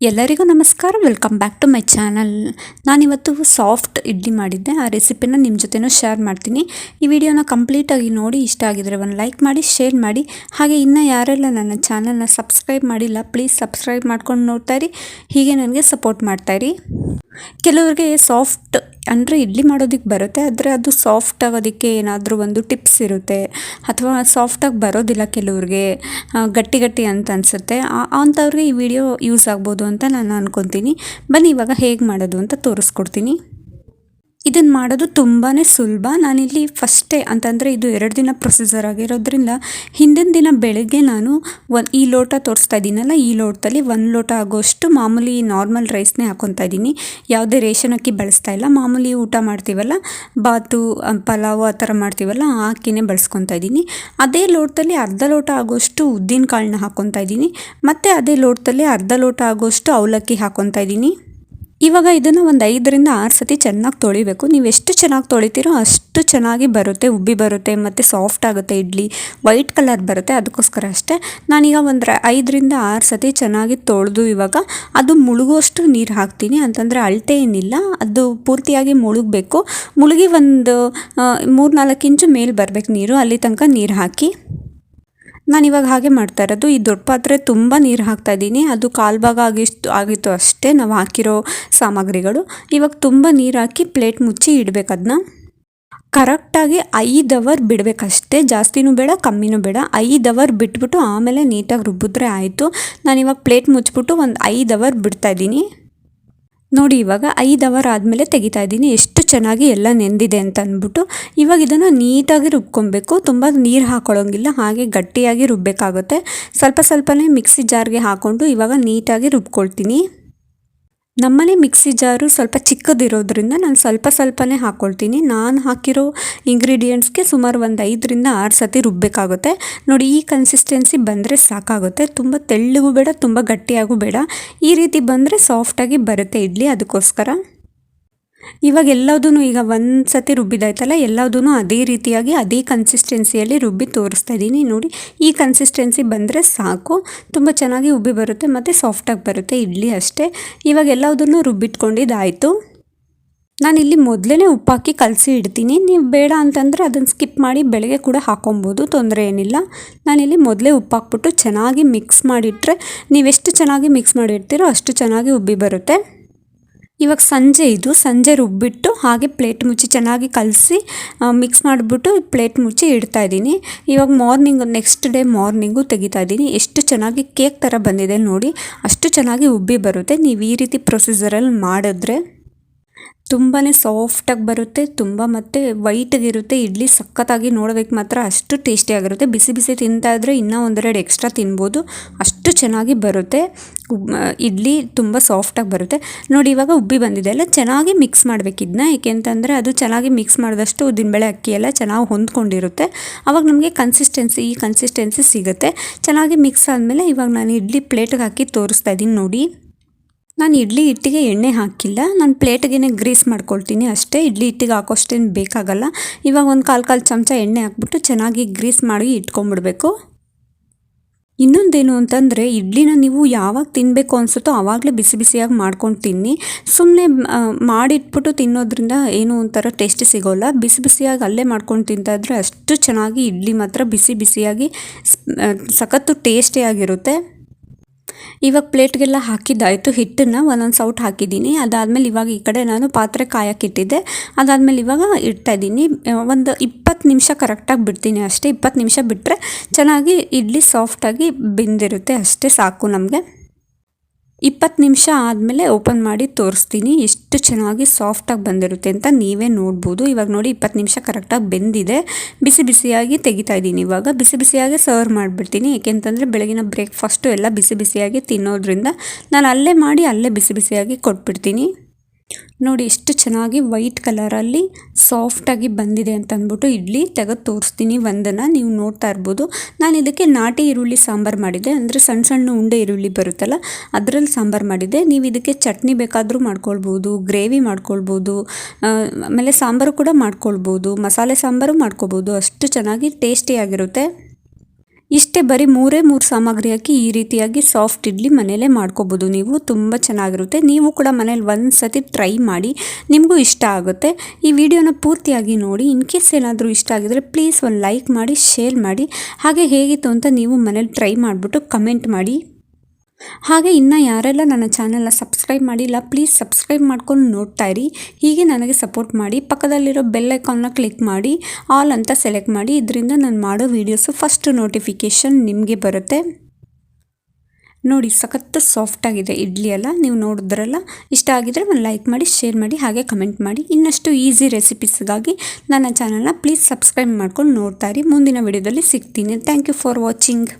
ಎಲ್ಲರಿಗೂ ನಮಸ್ಕಾರ. Welcome back to my channel. ನಾನಿವತ್ತು ಸಾಫ್ಟ್ ಇಡ್ಲಿ ಮಾಡಿದ್ದೆ. ಆ ರೆಸಿಪಿನ ನಿಮ್ಮ ಜೊತೆನೂ ಶೇರ್ ಮಾಡ್ತೀನಿ. ಈ ವಿಡಿಯೋನ ಕಂಪ್ಲೀಟಾಗಿ ನೋಡಿ ಇಷ್ಟ ಆಗಿದ್ರೆ ಒಂದು ಲೈಕ್ ಮಾಡಿ, ಶೇರ್ ಮಾಡಿ. ಹಾಗೆ ಇನ್ನೂ ಯಾರೆಲ್ಲ ನನ್ನ ಚಾನಲ್ನ ಸಬ್ಸ್ಕ್ರೈಬ್ ಮಾಡಿಲ್ಲ, ಪ್ಲೀಸ್ ಸಬ್ಸ್ಕ್ರೈಬ್ ಮಾಡ್ಕೊಂಡು ನೋಡ್ತಾಯಿರಿ. ಹೀಗೆ ನನಗೆ ಸಪೋರ್ಟ್ ಮಾಡ್ತಾಯಿರಿ. ಕೆಲವರಿಗೆ ಸಾಫ್ಟ್ ಅಂದರೆ ಇಡ್ಲಿ ಮಾಡೋದಕ್ಕೆ ಬರುತ್ತೆ, ಆದರೆ ಅದು ಸಾಫ್ಟ್ ಆಗೋದಕ್ಕೆ ಏನಾದರೂ ಒಂದು ಟಿಪ್ಸ್ ಇರುತ್ತೆ, ಅಥವಾ ಸಾಫ್ಟಾಗಿ ಬರೋದಿಲ್ಲ ಕೆಲವ್ರಿಗೆ, ಗಟ್ಟಿ ಗಟ್ಟಿ ಅಂತ ಅನಿಸುತ್ತೆ. ಅಂಥವ್ರಿಗೆ ಈ ವಿಡಿಯೋ ಯೂಸ್ ಆಗ್ಬೋದು ಅಂತ ನಾನು ಅಂದ್ಕೊತೀನಿ. ಬನ್ನಿ ಇವಾಗ ಹೇಗೆ ಮಾಡೋದು ಅಂತ ತೋರಿಸ್ಕೊಡ್ತೀನಿ. ಇದನ್ನು ಮಾಡೋದು ತುಂಬಾ ಸುಲಭ. ನಾನಿಲ್ಲಿ ಫಸ್ಟೇ ಅಂತಂದರೆ ಇದು 2 ದಿನ ಪ್ರೊಸೀಜರ್ ಆಗಿರೋದ್ರಿಂದ ಹಿಂದಿನ ದಿನ ಬೆಳಗ್ಗೆ ನಾನು ಈ ಲೋಟ ತೋರಿಸ್ತಾ ಇದ್ದೀನಲ್ಲ, ಈ ಲೋಟದಲ್ಲಿ 1 ಲೋಟ ಆಗೋಷ್ಟು ಮಾಮೂಲಿ ನಾರ್ಮಲ್ ರೈಸ್ನೇ ಹಾಕ್ಕೊತಾ ಇದ್ದೀನಿ. ಯಾವುದೇ ರೇಷನ್ ಅಕ್ಕಿ ಬಳಸ್ತಾ ಇಲ್ಲ. ಮಾಮೂಲಿ ಊಟ ಮಾಡ್ತೀವಲ್ಲ, ಬಾತು, ಪಲಾವು ಆ ಥರ ಮಾಡ್ತೀವಲ್ಲ, ಆ ಅಕ್ಕಿನೇ ಬಳಸ್ಕೊತಾ ಇದ್ದೀನಿ. ಅದೇ ಲೋಟದಲ್ಲಿ ಅರ್ಧ ಲೋಟ ಆಗೋಷ್ಟು ಉದ್ದಿನ ಕಾಳನ್ನ ಹಾಕ್ಕೊತಾ ಇದ್ದೀನಿ. ಮತ್ತು ಅದೇ ಲೋಟದಲ್ಲಿ ಅರ್ಧ ಲೋಟ ಆಗೋಷ್ಟು ಅವಲಕ್ಕಿ ಹಾಕ್ಕೊತಾ ಇದ್ದೀನಿ. ಇವಾಗ ಇದನ್ನು ಒಂದು 5ರಿಂದ 6 ಸತಿ ಚೆನ್ನಾಗಿ ತೊಳಿಬೇಕು. ನೀವು ಎಷ್ಟು ಚೆನ್ನಾಗಿ ತೊಳಿತೀರೋ ಅಷ್ಟು ಚೆನ್ನಾಗಿ ಬರುತ್ತೆ, ಉಬ್ಬಿ ಬರುತ್ತೆ, ಮತ್ತು ಸಾಫ್ಟ್ ಆಗುತ್ತೆ. ಇಡ್ಲಿ ವೈಟ್ ಕಲರ್ ಬರುತ್ತೆ, ಅದಕ್ಕೋಸ್ಕರ ಅಷ್ಟೇ. ನಾನೀಗ ಒಂದು 5ರಿಂದ 6 ಸತಿ ಚೆನ್ನಾಗಿ ತೊಳೆದು ಇವಾಗ ಅದು ಮುಳುಗುವಷ್ಟು ನೀರು ಹಾಕ್ತೀನಿ. ಅಂತಂದರೆ ಅಳತೆ ಏನಿಲ್ಲ, ಅದು ಪೂರ್ತಿಯಾಗಿ ಮುಳುಗಬೇಕು. ಮುಳುಗಿ ಒಂದು 3-4 ಇಂಚು ಮೇಲೆ ಬರಬೇಕು ನೀರು, ಅಲ್ಲಿ ತನಕ ನೀರು ಹಾಕಿ. ನಾನಿವಾಗ ಹಾಗೆ ಮಾಡ್ತಾ ಇರೋದು. ಈ ದೊಡ್ಡ ಪಾತ್ರೆ ತುಂಬ ನೀರು ಹಾಕ್ತಾ ಇದ್ದೀನಿ. ಅದು ಕಾಲು ಭಾಗ ಆಗಿತ್ತು ಅಷ್ಟೇ ನಾವು ಹಾಕಿರೋ ಸಾಮಗ್ರಿಗಳು. ಇವಾಗ ತುಂಬ ನೀರು ಹಾಕಿ ಪ್ಲೇಟ್ ಮುಚ್ಚಿ ಇಡಬೇಕು. ಅದನ್ನ ಕರೆಕ್ಟಾಗಿ 5 ಅವರ್ ಬಿಡಬೇಕಷ್ಟೇ, ಜಾಸ್ತಿನೂ ಬೇಡ ಕಮ್ಮಿನೂ ಬೇಡ. 5 ಅವರ್ ಬಿಟ್ಬಿಟ್ಟು ಆಮೇಲೆ ನೀಟಾಗಿ ರುಬ್ಬಿದ್ರೆ ಆಯಿತು. ನಾನಿವಾಗ ಪ್ಲೇಟ್ ಮುಚ್ಚಿಬಿಟ್ಟು ಒಂದು 5 ಅವರ್ ಬಿಡ್ತಾಯಿದ್ದೀನಿ. ನೋಡಿ ಇವಾಗ 5 ಅವರ್ ಆದಮೇಲೆ ತೆಗಿತಾ ಇದ್ದೀನಿ. ಎಷ್ಟು ಚೆನ್ನಾಗಿ ಎಲ್ಲ ನೆಂದಿದೆ ಅಂತ ಅಂದ್ಬಿಟ್ಟು ಇವಾಗ ಇದನ್ನು ನೀಟಾಗಿ ರುಬ್ಕೊಬೇಕು. ತುಂಬ ನೀರು ಹಾಕೊಳ್ಳೋಂಗಿಲ್ಲ, ಹಾಗೆ ಗಟ್ಟಿಯಾಗಿ ರುಬ್ಬಬೇಕಾಗುತ್ತೆ. ಸ್ವಲ್ಪನೇ ಮಿಕ್ಸಿ ಜಾರ್ಗೆ ಹಾಕ್ಕೊಂಡು ಇವಾಗ ನೀಟಾಗಿ ರುಬ್ಕೊಳ್ತೀನಿ. ನಮ್ಮನೆ ಮಿಕ್ಸಿ ಜಾರು ಸ್ವಲ್ಪ ಚಿಕ್ಕದಿರೋದ್ರಿಂದ ನಾನು ಸ್ವಲ್ಪನೇ ಹಾಕ್ಕೊಳ್ತೀನಿ. ನಾನು ಹಾಕಿರೋ ಇಂಗ್ರೀಡಿಯೆಂಟ್ಸ್ಗೆ ಸುಮಾರು ಒಂದು 5ರಿಂದ 6 ಸತಿ ರುಬ್ಬಬೇಕಾಗುತ್ತೆ. ನೋಡಿ ಈ ಕನ್ಸಿಸ್ಟೆನ್ಸಿ ಬಂದರೆ ಸಾಕಾಗುತ್ತೆ. ತುಂಬ ತೆಳ್ಳಗೂ ಬೇಡ, ತುಂಬ ಗಟ್ಟಿಯಾಗೂ ಬೇಡ. ಈ ರೀತಿ ಬಂದರೆ ಸಾಫ್ಟಾಗಿ ಬರುತ್ತೆ ಇಡ್ಲಿ, ಅದಕ್ಕೋಸ್ಕರ. ಇವಾಗ ಎಲ್ಲದೂ ಈಗ 1 ಸತಿ ರುಬ್ಬಿದಾಯ್ತಲ್ಲ, ಎಲ್ಲದೂ ಅದೇ ರೀತಿಯಾಗಿ ಅದೇ ಕನ್ಸಿಸ್ಟೆನ್ಸಿಯಲ್ಲಿ ರುಬ್ಬಿ ತೋರಿಸ್ತಾ ಇದ್ದೀನಿ. ನೋಡಿ ಈ ಕನ್ಸಿಸ್ಟೆನ್ಸಿ ಬಂದರೆ ಸಾಕು. ತುಂಬ ಚೆನ್ನಾಗಿ ಉಬ್ಬಿ ಬರುತ್ತೆ ಮತ್ತು ಸಾಫ್ಟಾಗಿ ಬರುತ್ತೆ ಇಡ್ಲಿ ಅಷ್ಟೇ. ಇವಾಗ ಎಲ್ಲದೂ ರುಬ್ಬಿಟ್ಕೊಂಡಿದ್ದಾಯಿತು. ನಾನಿಲ್ಲಿ ಮೊದಲೇ ಉಪ್ಪಾಕಿ ಕಲಸಿ ಇಡ್ತೀನಿ. ನೀವು ಬೇಡ ಅಂತಂದರೆ ಅದನ್ನು ಸ್ಕಿಪ್ ಮಾಡಿ ಬೆಳಗ್ಗೆ ಕೂಡ ಹಾಕೊಬೋದು, ತೊಂದರೆ ಏನಿಲ್ಲ. ನಾನಿಲ್ಲಿ ಮೊದಲೇ ಉಪ್ಪು ಹಾಕ್ಬಿಟ್ಟು ಚೆನ್ನಾಗಿ ಮಿಕ್ಸ್ ಮಾಡಿಟ್ರೆ, ನೀವೆಷ್ಟು ಚೆನ್ನಾಗಿ ಮಿಕ್ಸ್ ಮಾಡಿರ್ತೀರೋ ಅಷ್ಟು ಚೆನ್ನಾಗಿ ಉಬ್ಬಿ ಬರುತ್ತೆ. ಇವಾಗ ಸಂಜೆ ರುಬ್ಬಿಟ್ಟು ಹಾಗೆ ಪ್ಲೇಟ್ ಮುಚ್ಚಿ ಚೆನ್ನಾಗಿ ಕಲಸಿ ಮಿಕ್ಸ್ ಮಾಡಿಬಿಟ್ಟು ಪ್ಲೇಟ್ ಮುಚ್ಚಿ ಇಡ್ತಾ ಇದ್ದೀನಿ. ಇವಾಗ ನೆಕ್ಸ್ಟ್ ಡೇ ಮಾರ್ನಿಂಗು ತೆಗಿತಾ ಇದ್ದೀನಿ. ಎಷ್ಟು ಚೆನ್ನಾಗಿ ಕೇಕ್ ಥರ ಬಂದಿದೆ ನೋಡಿ, ಅಷ್ಟು ಚೆನ್ನಾಗಿ ಉಬ್ಬಿ ಬರುತ್ತೆ. ನೀವು ಈ ರೀತಿ ಪ್ರೊಸೀಜರಲ್ಲಿ ಮಾಡಿದ್ರೆ ತುಂಬಾ ಸಾಫ್ಟಾಗಿ ಬರುತ್ತೆ, ಮತ್ತು ವೈಟಾಗಿರುತ್ತೆ ಇಡ್ಲಿ. ಸಖತ್ತಾಗಿ ನೋಡೋದಕ್ಕೆ ಮಾತ್ರ ಅಷ್ಟು ಟೇಸ್ಟಿಯಾಗಿರುತ್ತೆ. ಬಿಸಿ ತಿಂತಾ ಇದ್ದರೆ ಇನ್ನೂ 1-2 ಎಕ್ಸ್ಟ್ರಾ ತಿನ್ಬೋದು, ಅಷ್ಟು ಚೆನ್ನಾಗಿ ಬರುತ್ತೆ ಇಡ್ಲಿ. ತುಂಬ ಸಾಫ್ಟಾಗಿ ಬರುತ್ತೆ ನೋಡಿ. ಇವಾಗ ಉಬ್ಬಿ ಬಂದಿದೆ ಎಲ್ಲ, ಚೆನ್ನಾಗಿ ಮಿಕ್ಸ್ ಮಾಡಬೇಕಿದ್ನ. ಏಕೆಂತಂದರೆ ಅದು ಚೆನ್ನಾಗಿ ಮಿಕ್ಸ್ ಮಾಡಿದಷ್ಟು ಉದ್ದಿನಬೇಳೆ ಅಕ್ಕಿ ಎಲ್ಲ ಚೆನ್ನಾಗಿ ಹೊಂದ್ಕೊಂಡಿರುತ್ತೆ. ಆವಾಗ ನಮಗೆ ಈ ಕನ್ಸಿಸ್ಟೆನ್ಸಿ ಸಿಗುತ್ತೆ. ಚೆನ್ನಾಗಿ ಮಿಕ್ಸ್ ಆದಮೇಲೆ ಇವಾಗ ನಾನು ಇಡ್ಲಿ ಪ್ಲೇಟಿಗೆ ಹಾಕಿ ತೋರಿಸ್ತಾ ಇದ್ದೀನಿ ನೋಡಿ. ನಾನು ಇಡ್ಲಿ ಹಿಟ್ಟಿಗೆ ಎಣ್ಣೆ ಹಾಕಿಲ್ಲ, ನಾನು ಪ್ಲೇಟಿಗೆ ಗ್ರೀಸ್ ಮಾಡ್ಕೊಳ್ತೀನಿ ಅಷ್ಟೇ. ಇಡ್ಲಿ ಹಿಟ್ಟಿಗೆ ಹಾಕೋಷ್ಟೇನು ಬೇಕಾಗಲ್ಲ. ಇವಾಗ ಒಂದು ಕಾಲು ಚಮಚ ಎಣ್ಣೆ ಹಾಕ್ಬಿಟ್ಟು ಚೆನ್ನಾಗಿ ಗ್ರೀಸ್ ಮಾಡಿ ಇಟ್ಕೊಂಡ್ಬಿಡ್ಬೇಕು. ಇನ್ನೊಂದೇನು ಅಂತಂದರೆ, ಇಡ್ಲಿನ ನೀವು ಯಾವಾಗ ತಿನ್ನಬೇಕು ಅನಿಸುತ್ತೋ ಆವಾಗಲೇ ಬಿಸಿಯಾಗಿ ಮಾಡ್ಕೊಂಡು ತಿನ್ನಿ. ಸುಮ್ಮನೆ ಮಾಡಿಟ್ಬಿಟ್ಟು ತಿನ್ನೋದ್ರಿಂದ ಏನೂ ಒಂಥರ ಟೇಸ್ಟಿ ಸಿಗೋಲ್ಲ. ಬಿಸಿಯಾಗಿ ಅಲ್ಲೇ ಮಾಡ್ಕೊಂಡು ತಿಂತಾಯಿದ್ರೆ ಅಷ್ಟು ಚೆನ್ನಾಗಿ ಇಡ್ಲಿ ಮಾತ್ರ ಬಿಸಿಯಾಗಿ ಸಖತ್ತು ಟೇಸ್ಟಿಯಾಗಿರುತ್ತೆ. ಇವಾಗ ಪ್ಲೇಟ್ಗೆಲ್ಲ ಹಾಕಿದ್ದಾಯಿತು. ಹಿಟ್ಟನ್ನು ಒಂದೊಂದು ಸೌಟ್ ಹಾಕಿದ್ದೀನಿ. ಅದಾದಮೇಲೆ ಇವಾಗ ಈ ಕಡೆ ನಾನು ಪಾತ್ರೆ ಕಾಯಕ್ಕಿಟ್ಟಿದ್ದೆ. ಅದಾದಮೇಲೆ ಇವಾಗ ಇಡ್ತಾಯಿದ್ದೀನಿ. ಒಂದು 20 ನಿಮಿಷ ಕರೆಕ್ಟಾಗಿ ಬಿಡ್ತೀನಿ ಅಷ್ಟೇ. 20 ನಿಮಿಷ ಬಿಟ್ಟರೆ ಚೆನ್ನಾಗಿ ಇಡ್ಲಿ ಸಾಫ್ಟಾಗಿ ಬೆಂದಿರುತ್ತೆ, ಅಷ್ಟೇ ಸಾಕು ನಮಗೆ. 20 ನಿಮಿಷ ಆದಮೇಲೆ ಓಪನ್ ಮಾಡಿ ತೋರಿಸ್ತೀನಿ ಎಷ್ಟು ಚೆನ್ನಾಗಿ ಸಾಫ್ಟಾಗಿ ಬಂದಿರುತ್ತೆ ಅಂತ ನೀವೇ ನೋಡ್ಬೋದು. ಇವಾಗ ನೋಡಿ 20 ನಿಮಿಷ ಕರೆಕ್ಟಾಗಿ ಬೆಂದಿದೆ. ಬಿಸಿಯಾಗಿ ತೆಗಿತಾ ಇದ್ದೀನಿ. ಇವಾಗ ಬಿಸಿಯಾಗಿ ಸರ್ವ್ ಮಾಡಿಬಿಡ್ತೀನಿ. ಏಕೆಂತಂದರೆ ಬೆಳಗಿನ ಬ್ರೇಕ್ಫಾಸ್ಟು ಎಲ್ಲ ಬಿಸಿಯಾಗಿ ತಿನ್ನೋದ್ರಿಂದ ನಾನು ಅಲ್ಲೇ ಮಾಡಿ ಅಲ್ಲೇ ಬಿಸಿಯಾಗಿ ಕೊಟ್ಬಿಡ್ತೀನಿ. ನೋಡಿ ಎಷ್ಟು ಚೆನ್ನಾಗಿ ವೈಟ್ ಕಲರಲ್ಲಿ ಸಾಫ್ಟಾಗಿ ಬಂದಿದೆ ಅಂತ ಅಂದ್ಬಿಟ್ಟು ಇಡ್ಲಿ ತೆಗೆದು ತೋರಿಸ್ತೀನಿ. ಒಂದನ್ನು ನೀವು ನೋಡ್ತಾ ಇರ್ಬೋದು. ನಾನು ಇದಕ್ಕೆ ನಾಟಿ ಈರುಳ್ಳಿ ಸಾಂಬಾರು ಮಾಡಿದ್ದೆ, ಅಂದರೆ ಸಣ್ಣ ಉಂಡೆ ಈರುಳ್ಳಿ ಬರುತ್ತಲ್ಲ ಅದರಲ್ಲಿ ಸಾಂಬಾರು ಮಾಡಿದ್ದೆ. ನೀವು ಇದಕ್ಕೆ ಚಟ್ನಿ ಬೇಕಾದರೂ ಮಾಡ್ಕೊಳ್ಬೋದು, ಗ್ರೇವಿ ಮಾಡ್ಕೊಳ್ಬೋದು, ಆಮೇಲೆ ಸಾಂಬಾರು ಕೂಡ ಮಾಡ್ಕೊಳ್ಬೋದು, ಮಸಾಲೆ ಸಾಂಬಾರು ಮಾಡ್ಕೊಬೋದು. ಅಷ್ಟು ಚೆನ್ನಾಗಿ ಟೇಸ್ಟಿಯಾಗಿರುತ್ತೆ. ಇಷ್ಟೇ ಬರೀ ಮೂರೇ ಸಾಮಗ್ರಿ ಹಾಕಿ ಈ ರೀತಿಯಾಗಿ ಸಾಫ್ಟ್ ಇಡ್ಲಿ ಮನೆಯಲ್ಲೇ ಮಾಡ್ಕೋಬೋದು ನೀವು. ತುಂಬ ಚೆನ್ನಾಗಿರುತ್ತೆ. ನೀವು ಕೂಡ ಮನೇಲಿ ಒಂದು ಸತಿ ಟ್ರೈ ಮಾಡಿ, ನಿಮಗೂ ಇಷ್ಟ ಆಗುತ್ತೆ. ಈ ವಿಡಿಯೋನ ಪೂರ್ತಿಯಾಗಿ ನೋಡಿ. ಇನ್ ಕೇಸ್ ಏನಾದರೂ ಇಷ್ಟ ಆಗಿದ್ರೆ ಪ್ಲೀಸ್ ಒಂದು ಲೈಕ್ ಮಾಡಿ, ಶೇರ್ ಮಾಡಿ. ಹಾಗೆ ಹೇಗಿತ್ತು ಅಂತ ನೀವು ಮನೇಲಿ ಟ್ರೈ ಮಾಡಿಬಿಟ್ಟು ಕಮೆಂಟ್ ಮಾಡಿ. ಹಾಗೆ ಇನ್ನು ಯಾರೆಲ್ಲ ನನ್ನ ಚಾನಲ್ನ ಸಬ್ಸ್ಕ್ರೈಬ್ ಮಾಡಿಲ್ಲ ಪ್ಲೀಸ್ ಸಬ್ಸ್ಕ್ರೈಬ್ ಮಾಡ್ಕೊಂಡು ನೋಡ್ತಾ ಇರಿ. ಹೀಗೆ ನನಗೆ ಸಪೋರ್ಟ್ ಮಾಡಿ. ಪಕ್ಕದಲ್ಲಿರೋ ಬೆಲ್ ಐಕಾನ್ನ ಕ್ಲಿಕ್ ಮಾಡಿ, ಆಲ್ ಅಂತ ಸೆಲೆಕ್ಟ್ ಮಾಡಿ. ಇದರಿಂದ ನಾನು ಮಾಡೋ ವೀಡಿಯೋಸು ಫಸ್ಟ್ ನೋಟಿಫಿಕೇಷನ್ ನಿಮಗೆ ಬರುತ್ತೆ. ನೋಡಿ, ಸಖತ್ತು ಸಾಫ್ಟಾಗಿದೆ ಇಡ್ಲಿ ಎಲ್ಲ. ನೀವು ನೋಡಿದ್ರಲ್ಲ, ಇಷ್ಟ ಆಗಿದ್ರೆ ಒಂದು ಲೈಕ್ ಮಾಡಿ, ಶೇರ್ ಮಾಡಿ, ಹಾಗೆ ಕಮೆಂಟ್ ಮಾಡಿ. ಇನ್ನಷ್ಟು ಈಸಿ ರೆಸಿಪೀಸ್ಗಾಗಿ ನನ್ನ ಚಾನಲ್ನ ಪ್ಲೀಸ್ ಸಬ್ಸ್ಕ್ರೈಬ್ ಮಾಡ್ಕೊಂಡು ನೋಡ್ತಾ ಇರಿ. ಮುಂದಿನ ವಿಡಿಯೋದಲ್ಲಿ ಸಿಗ್ತೀನಿ. Thank you for watching.